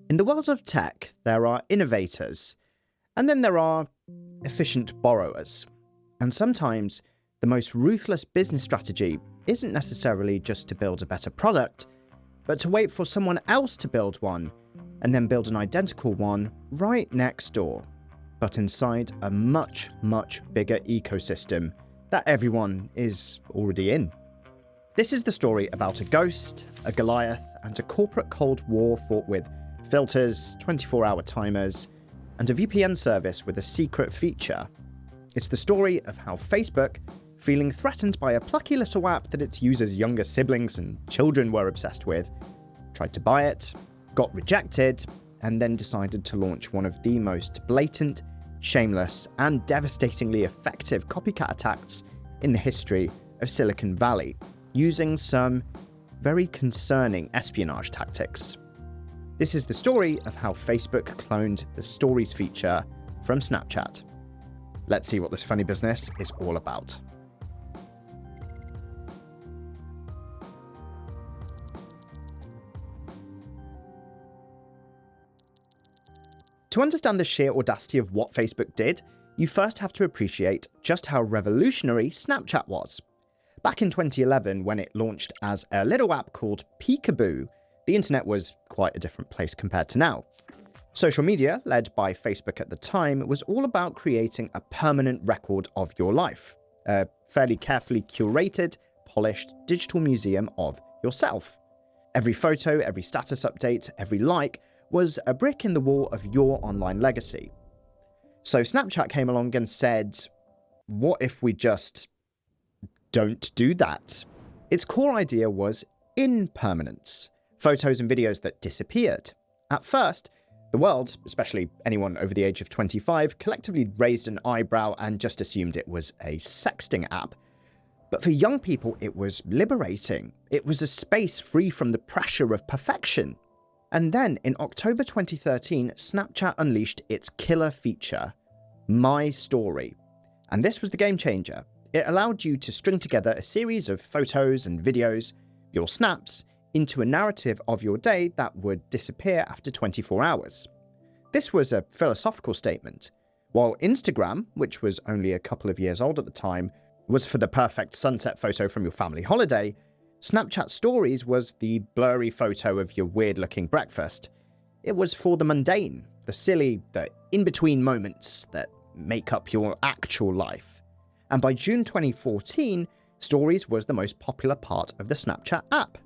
In the world of tech, there are innovators, and then there are efficient borrowers. And sometimes the most ruthless business strategy isn't necessarily just to build a better product, but to wait for someone else to build one, and then build an identical one right next door, but inside a much, much bigger ecosystem that everyone is already in. This is the story about a ghost, a Goliath, and a corporate Cold War fought with filters, 24-hour timers, and a VPN service with a secret feature. It's the story of how Facebook, feeling threatened by a plucky little app that its users' younger siblings and children were obsessed with, tried to buy it, got rejected, and then decided to launch one of the most blatant, shameless, and devastatingly effective copycat attacks in the history of Silicon Valley, using some very concerning espionage tactics. This is the story of how Facebook cloned the Stories feature from Snapchat. Let's see what this funny business is all about. To understand the sheer audacity of what Facebook did, you first have to appreciate just how revolutionary Snapchat was. Back in 2011, when it launched as a little app called Peekaboo, the internet was quite a different place compared to now. Social media, led by Facebook at the time, was all about creating a permanent record of your life, a fairly carefully curated, polished digital museum of yourself. Every photo, every status update, every like was a brick in the wall of your online legacy. So Snapchat came along and said, what if we just don't do that? Its core idea was impermanence, photos and videos that disappeared. At first, the world, especially anyone over the age of 25, collectively raised an eyebrow and just assumed it was a sexting app. But for young people, it was liberating. It was a space free from the pressure of perfection. And then, in October 2013, Snapchat unleashed its killer feature, My Story. And this was the game changer. It allowed you to string together a series of photos and videos, your snaps, into a narrative of your day that would disappear after 24 hours. This was a philosophical statement. While Instagram, which was only a couple of years old at the time, was for the perfect sunset photo from your family holiday, Snapchat Stories was the blurry photo of your weird-looking breakfast. It was for the mundane, the silly, the in-between moments that make up your actual life. And by June 2014, Stories was the most popular part of the Snapchat app.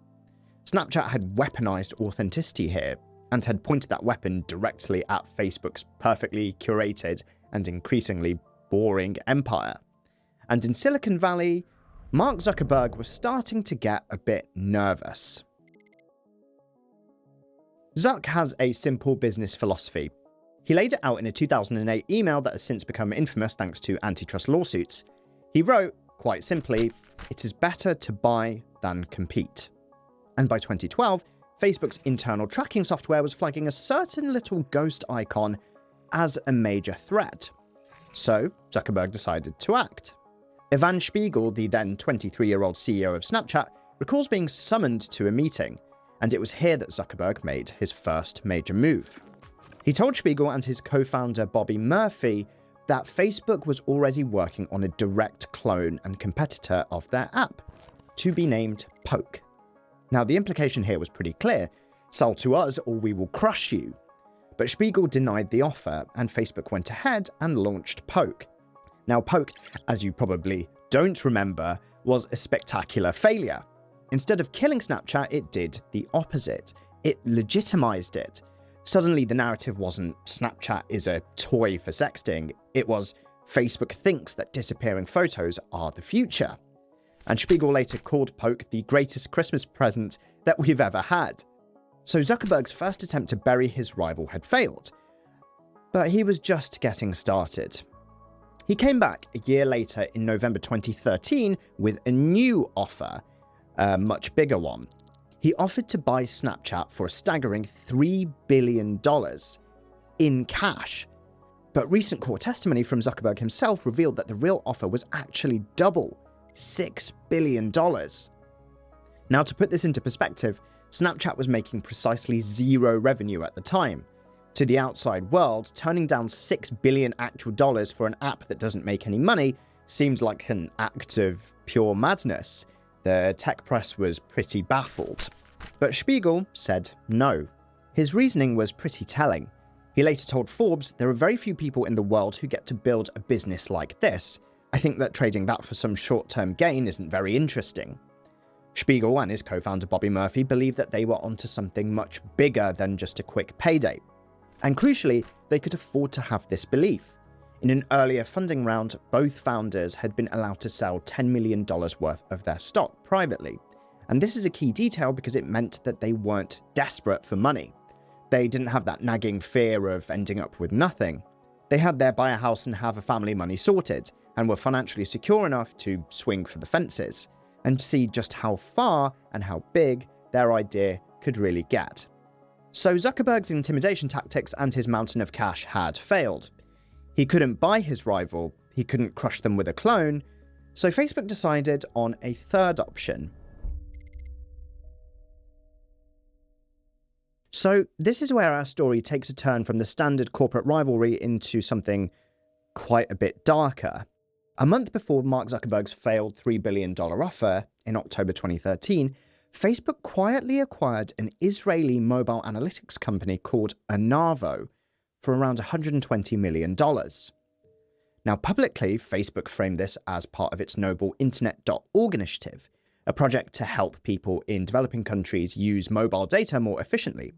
Snapchat had weaponized authenticity here, and had pointed that weapon directly at Facebook's perfectly curated and increasingly boring empire. And in Silicon Valley, Mark Zuckerberg was starting to get a bit nervous. Zuck has a simple business philosophy. He laid it out in a 2008 email that has since become infamous thanks to antitrust lawsuits. He wrote, quite simply, "It is better to buy than compete." And by 2012, Facebook's internal tracking software was flagging a certain little ghost icon as a major threat. So Zuckerberg decided to act. Ivan Spiegel, the then 23-year-old CEO of Snapchat, recalls being summoned to a meeting, and it was here that Zuckerberg made his first major move. He told Spiegel and his co-founder Bobby Murphy that Facebook was already working on a direct clone and competitor of their app, to be named Poke. Now, the implication here was pretty clear: sell to us or we will crush you. But Spiegel denied the offer, and Facebook went ahead and launched Poke. Now, Poke, as you probably don't remember, was a spectacular failure. Instead of killing Snapchat, it did the opposite. It legitimized it. Suddenly, the narrative wasn't Snapchat is a toy for sexting. It was Facebook thinks that disappearing photos are the future. And Spiegel later called Poke the greatest Christmas present that we've ever had. So Zuckerberg's first attempt to bury his rival had failed. But he was just getting started. He came back a year later in November 2013 with a new offer, a much bigger one. He offered to buy Snapchat for a staggering $3 billion in cash. But recent court testimony from Zuckerberg himself revealed that the real offer was actually double, $6 billion. Now, to put this into perspective, Snapchat was making precisely zero revenue at the time. To the outside world, turning down $6 billion actual dollars for an app that doesn't make any money seemed like an act of pure madness. The tech press was pretty baffled. But Spiegel said no. His reasoning was pretty telling. He later told Forbes, "There are very few people in the world who get to build a business like this. I think that trading that for some short-term gain isn't very interesting." Spiegel and his co-founder Bobby Murphy believed that they were onto something much bigger than just a quick payday. And crucially, they could afford to have this belief. In an earlier funding round, both founders had been allowed to sell $10 million worth of their stock privately. And this is a key detail because it meant that they weren't desperate for money. They didn't have that nagging fear of ending up with nothing. They had their buy a house and have a family money sorted, and were financially secure enough to swing for the fences, and see just how far and how big their idea could really get. So Zuckerberg's intimidation tactics and his mountain of cash had failed. He couldn't buy his rival, he couldn't crush them with a clone, so Facebook decided on a third option. So this is where our story takes a turn from the standard corporate rivalry into something quite a bit darker. A month before Mark Zuckerberg's failed $3 billion offer in October 2013, Facebook quietly acquired an Israeli mobile analytics company called Anavo for around $120 million. Now, publicly, Facebook framed this as part of its noble Internet.org initiative, a project to help people in developing countries use mobile data more efficiently.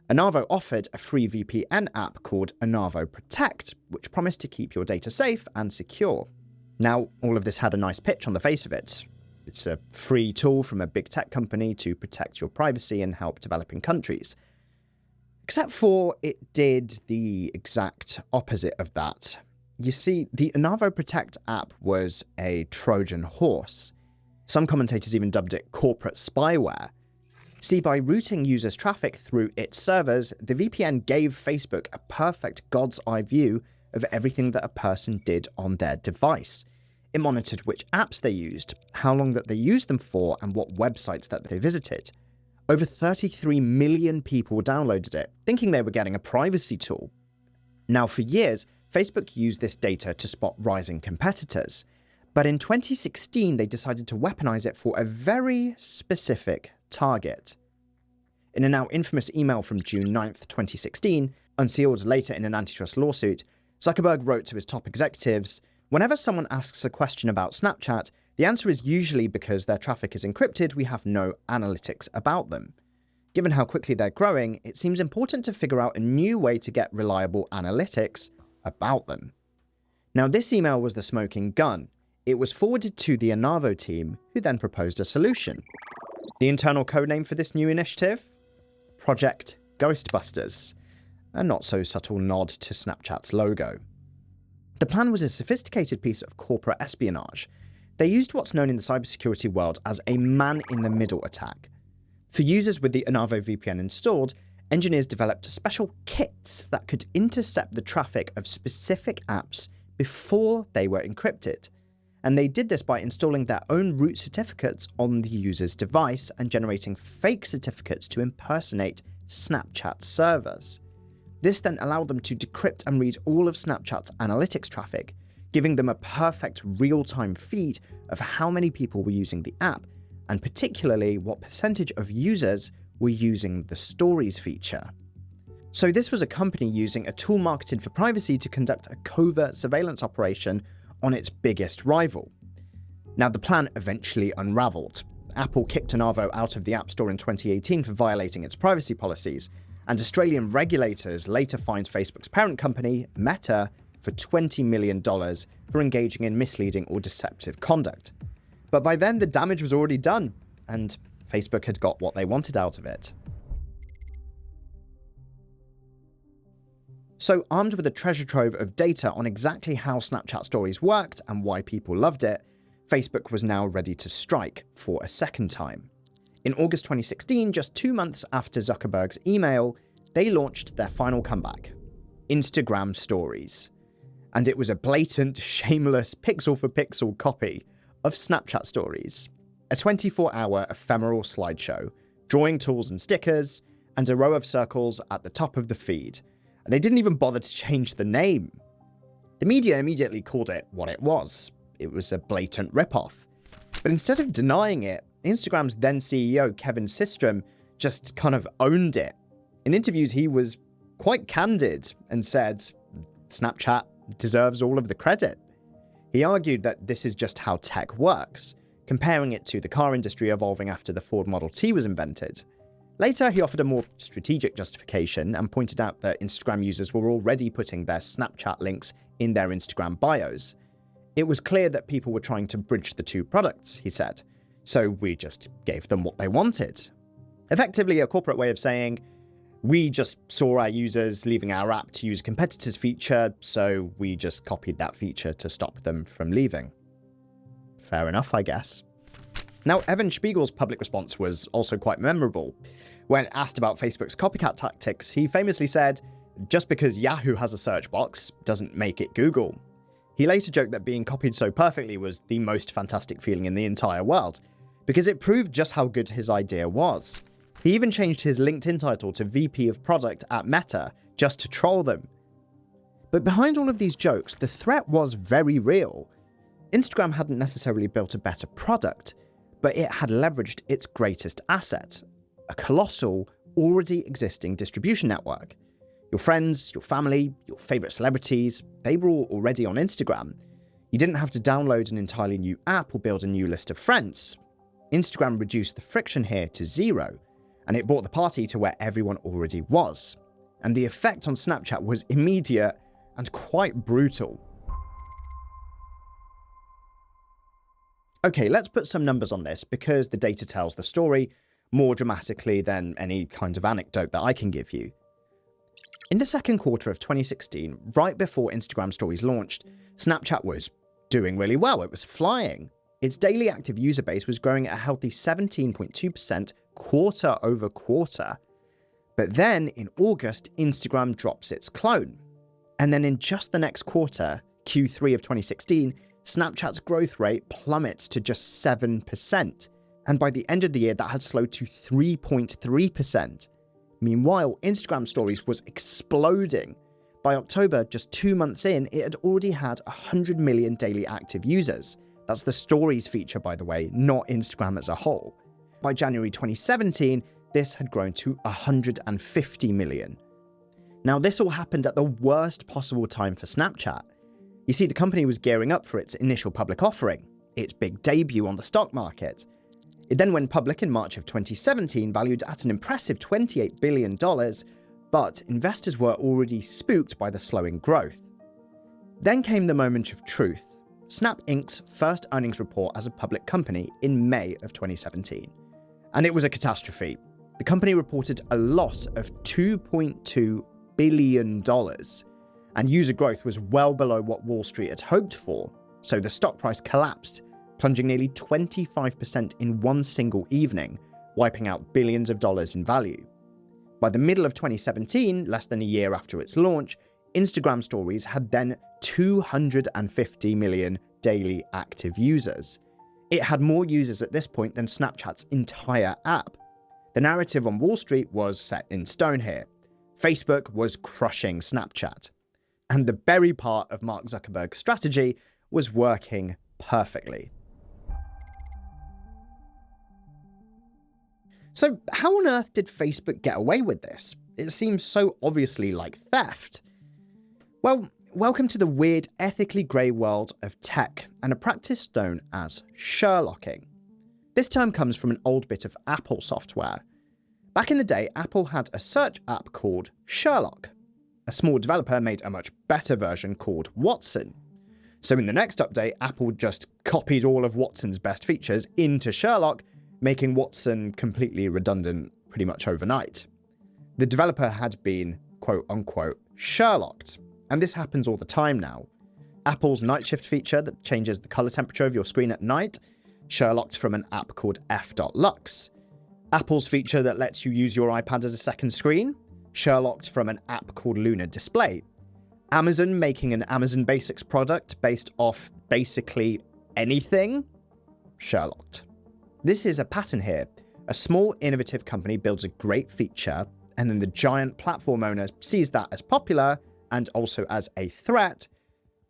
Anavo offered a free VPN app called Anavo Protect, which promised to keep your data safe and secure. Now, all of this had a nice pitch on the face of it. It's a free tool from a big tech company to protect your privacy and help developing countries. Except for it did the exact opposite of that. You see, the Anavo Protect app was a Trojan horse. Some commentators even dubbed it corporate spyware. See, by routing users' traffic through its servers, the VPN gave Facebook a perfect God's eye view of everything that a person did on their device. It monitored which apps they used, how long that they used them for, and what websites that they visited. Over 33 million people downloaded it, thinking they were getting a privacy tool. Now, for years, Facebook used this data to spot rising competitors. But in 2016, they decided to weaponize it for a very specific target. In a now infamous email from June 9th, 2016, unsealed later in an antitrust lawsuit, Zuckerberg wrote to his top executives, "Whenever someone asks a question about Snapchat, the answer is usually because their traffic is encrypted, we have no analytics about them. Given how quickly they're growing, it seems important to figure out a new way to get reliable analytics about them." Now, this email was the smoking gun. It was forwarded to the Anavo team, who then proposed a solution. The internal codename for this new initiative? Project Ghostbusters, a not-so-subtle nod to Snapchat's logo. The plan was a sophisticated piece of corporate espionage. They used what's known in the cybersecurity world as a man-in-the-middle attack. For users with the Anavo VPN installed, engineers developed special kits that could intercept the traffic of specific apps before they were encrypted. And they did this by installing their own root certificates on the user's device and generating fake certificates to impersonate Snapchat servers. This then allowed them to decrypt and read all of Snapchat's analytics traffic, giving them a perfect real-time feed of how many people were using the app, and particularly what percentage of users were using the Stories feature. So this was a company using a tool marketed for privacy to conduct a covert surveillance operation on its biggest rival. Now, the plan eventually unraveled. Apple kicked Anavo out of the App Store in 2018 for violating its privacy policies, and Australian regulators later fined Facebook's parent company, Meta, for $20 million for engaging in misleading or deceptive conduct. But by then, the damage was already done, and Facebook had got what they wanted out of it. So, armed with a treasure trove of data on exactly how Snapchat Stories worked and why people loved it, Facebook was now ready to strike for a second time. In August 2016, just 2 months after Zuckerberg's email, they launched their final comeback, Instagram Stories. And it was a blatant, shameless, pixel-for-pixel copy of Snapchat Stories, a 24-hour ephemeral slideshow drawing tools and stickers, and a row of circles at the top of the feed. And they didn't even bother to change the name. The media immediately called it what it was. It was a blatant ripoff. But instead of denying it, Instagram's then CEO, Kevin Systrom, just kind of owned it. In interviews, he was quite candid and said, Snapchat deserves all of the credit. He argued that this is just how tech works, comparing it to the car industry evolving after the Ford Model T was invented. Later, he offered a more strategic justification and pointed out that Instagram users were already putting their Snapchat links in their Instagram bios. It was clear that people were trying to bridge the two products, he said, so we just gave them what they wanted. Effectively, a corporate way of saying, we just saw our users leaving our app to use a competitor's feature, so we just copied that feature to stop them from leaving. Fair enough, I guess. Now, Evan Spiegel's public response was also quite memorable. When asked about Facebook's copycat tactics, he famously said, just because Yahoo has a search box doesn't make it Google. He later joked that being copied so perfectly was the most fantastic feeling in the entire world, because it proved just how good his idea was. He even changed his LinkedIn title to VP of Product at Meta just to troll them. But behind all of these jokes, the threat was very real. Instagram hadn't necessarily built a better product, but it had leveraged its greatest asset, a colossal, already existing distribution network. Your friends, your family, your favorite celebrities, they were all already on Instagram. You didn't have to download an entirely new app or build a new list of friends. Instagram reduced the friction here to zero, and it brought the party to where everyone already was. And the effect on Snapchat was immediate and quite brutal. Okay, let's put some numbers on this because the data tells the story more dramatically than any kind of anecdote that I can give you. In the second quarter of 2016, right before Instagram Stories launched, Snapchat was doing really well. It was flying. Its daily active user base was growing at a healthy 17.2% quarter over quarter. But then in August, Instagram drops its clone. And then in just the next quarter, Q3 of 2016, Snapchat's growth rate plummets to just 7%. And by the end of the year, that had slowed to 3.3%. Meanwhile, Instagram Stories was exploding. By October, just 2 months in, it had already had 100 million daily active users. That's the Stories feature, by the way, not Instagram as a whole. By January 2017, this had grown to 150 million. Now, this all happened at the worst possible time for Snapchat. You see, the company was gearing up for its initial public offering, its big debut on the stock market. It then went public in March of 2017, valued at an impressive $28 billion, but investors were already spooked by the slowing growth. Then came the moment of truth, Snap Inc.'s first earnings report as a public company in May of 2017. And it was a catastrophe. The company reported a loss of $2.2 billion, and user growth was well below what Wall Street had hoped for, so the stock price collapsed, plunging nearly 25% in one single evening, wiping out billions of dollars in value. By the middle of 2017, less than a year after its launch, Instagram Stories had then 250 million daily active users. It had more users at this point than Snapchat's entire app. The narrative on Wall Street was set in stone here. Facebook was crushing Snapchat. And the berry part of Mark Zuckerberg's strategy was working perfectly. So how on earth did Facebook get away with this? It seems so obviously like theft. Well, welcome to the weird, ethically grey world of tech and a practice known as Sherlocking. This term comes from an old bit of Apple software. Back in the day, Apple had a search app called Sherlock. A small developer made a much better version called Watson. So in the next update, Apple just copied all of Watson's best features into Sherlock, making Watson completely redundant pretty much overnight. The developer had been, quote-unquote, Sherlocked, and this happens all the time now. Apple's night shift feature that changes the color temperature of your screen at night, Sherlocked from an app called f.lux. Apple's feature that lets you use your iPad as a second screen, Sherlocked from an app called Lunar Display. Amazon making an Amazon Basics product based off basically anything, Sherlocked. This is a pattern here. A small, innovative company builds a great feature, and then the giant platform owner sees that as popular and also as a threat,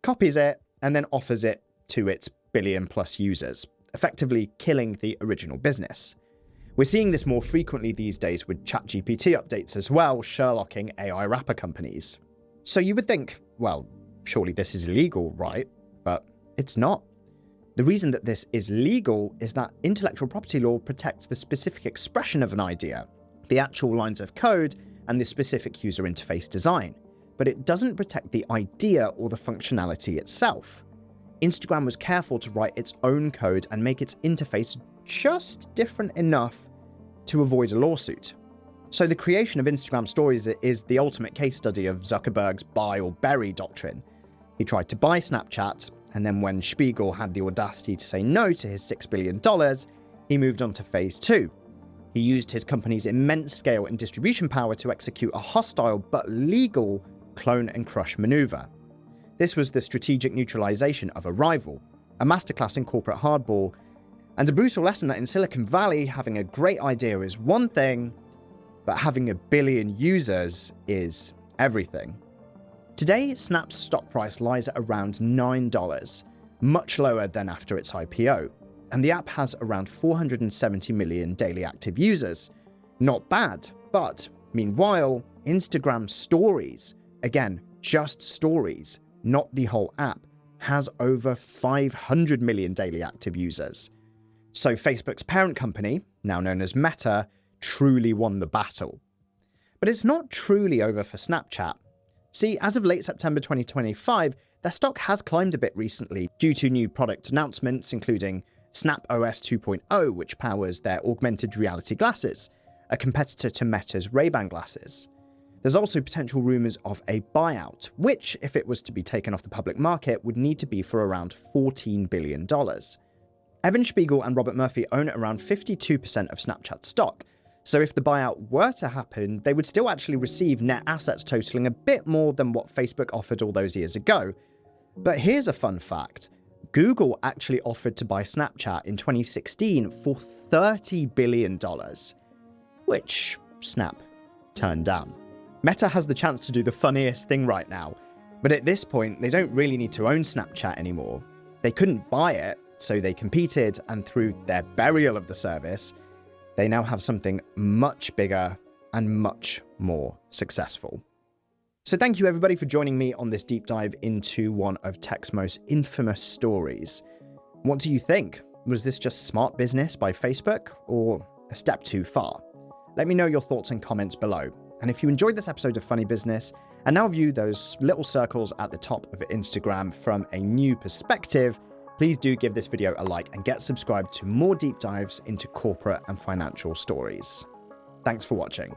copies it, and then offers it to its billion-plus users, effectively killing the original business. We're seeing this more frequently these days with ChatGPT updates as well, Sherlocking AI wrapper companies. So you would think, well, surely this is illegal, right? But it's not. The reason that this is legal is that intellectual property law protects the specific expression of an idea, the actual lines of code, and the specific user interface design, but it doesn't protect the idea or the functionality itself. Instagram was careful to write its own code and make its interface just different enough to avoid a lawsuit. So the creation of Instagram Stories is the ultimate case study of Zuckerberg's buy or bury doctrine. He tried to buy Snapchat, and then when Spiegel had the audacity to say no to his $6 billion, he moved on to phase 2. He used his company's immense scale and distribution power to execute a hostile but legal clone and crush maneuver. This was the strategic neutralization of a rival, a masterclass in corporate hardball, and a brutal lesson that in Silicon Valley, having a great idea is one thing, but having a billion users is everything. Today, Snap's stock price lies at around $9, much lower than after its IPO, and the app has around 470 million daily active users. Not bad, but meanwhile, Instagram Stories, again, just stories, not the whole app, has over 500 million daily active users. So Facebook's parent company, now known as Meta, truly won the battle. But it's not truly over for Snapchat. See, as of late September 2025, their stock has climbed a bit recently due to new product announcements, including Snap OS 2.0, which powers their augmented reality glasses, a competitor to Meta's Ray-Ban glasses. There's also potential rumours of a buyout, which, if it was to be taken off the public market, would need to be for around $14 billion. Evan Spiegel and Robert Murphy own around 52% of Snapchat stock, so if the buyout were to happen, they would still actually receive net assets totaling a bit more than what Facebook offered all those years ago. But here's a fun fact. Google actually offered to buy Snapchat in 2016 for $30 billion, which Snap turned down. Meta has the chance to do the funniest thing right now, but at this point, they don't really need to own Snapchat anymore. They couldn't buy it, so they competed, and through their burial of the service, they now have something much bigger and much more successful. So thank you everybody for joining me on this deep dive into one of tech's most infamous stories. What do you think? Was this just smart business by Facebook, or a step too far? Let me know your thoughts and comments below. And if you enjoyed this episode of Funny Business and now view those little circles at the top of Instagram from a new perspective, please do give this video a like and get subscribed to more deep dives into corporate and financial stories. Thanks for watching.